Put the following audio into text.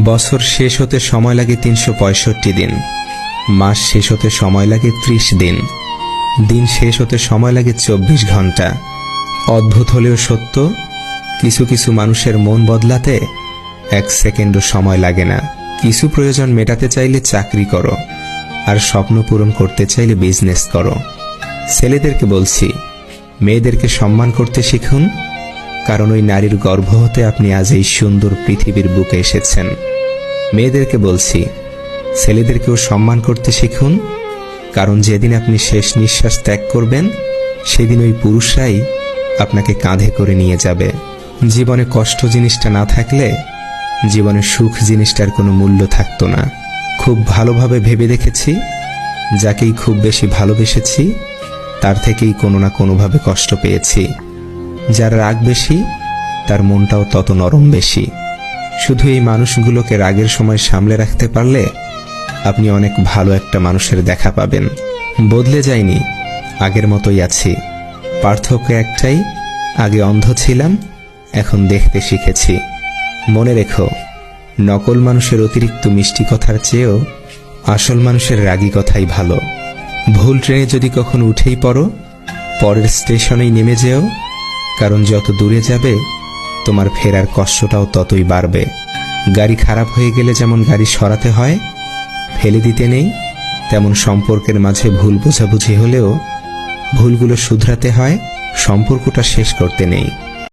বছর শেষ হতে সময় লাগে ৩৬৫ দিন, মাস শেষ হতে সময় লাগে ৩০ দিন, দিন শেষ হতে সময় লাগে ২৪ ঘন্টা। অদ্ভুত হলেও সত্য, কিছু কিছু মানুষের মন বদলাতে ১ সেকেন্ডও সময় লাগে না। কিছু প্রয়োজন মেটাতে চাইলে চাকরি করো, আর স্বপ্ন পূরণ করতে চাইলে বিজনেস করো। ছেলেদেরকে বলছি, মেয়েদেরকে সম্মান করতে শিখুন, কারণ ওই নারীর গর্ভ হতে আপনি আজ এই সুন্দর পৃথিবীর বুকে এসেছেন। মেয়েদেরকে বলছি, ছেলেদেরকেও সম্মান করতে শিখুন, কারণ যেদিন আপনি শেষ নিঃশ্বাস ত্যাগ করবেন সেদিন ওই পুরুষরাই আপনাকে কাঁধে করে নিয়ে যাবে। জীবনে কষ্ট জিনিসটা না থাকলে জীবনে সুখ জিনিসটার কোনো মূল্য থাকতো না। খুব ভালোভাবে ভেবে দেখেছি, যাকেই খুব বেশি ভালোবেসেছি তার থেকেই কোনো না কোনোভাবে কষ্ট পেয়েছি। যার রাগ বেশি তার মনটাও তত নরম বেশি। শুধু এই মানুষগুলোকে রাগের সময় সামলে রাখতে পারলে আপনি অনেক ভালো একটা মানুষের দেখা পাবেন। বদলে যায়নি, আগের মতোই আছি। পার্থক্য একটাই, আগে অন্ধ ছিলাম, এখন দেখতে শিখেছি। মনে রেখো, নকল মানুষের অতিরিক্ত মিষ্টি কথার চেয়েও আসল মানুষের রাগী কথাই ভালো। ভুল ট্রেনে যদি কখনো উঠেই পড়ো, পরের স্টেশনেই নেমে যেও, কারণ যত দূরে যাবে তোমার ফেরার কষ্টটাও ততই বাড়বে। গাড়ি খারাপ হয়ে গেলে যেমন গাড়ি সরাতে হয়, ফেলে দিতে নেই, তেমন সম্পর্কের মাঝে ভুল বোঝাবুঝি হলেও ভুলগুলো শুধরাতে হয়, সম্পর্কটা শেষ করতে নেই।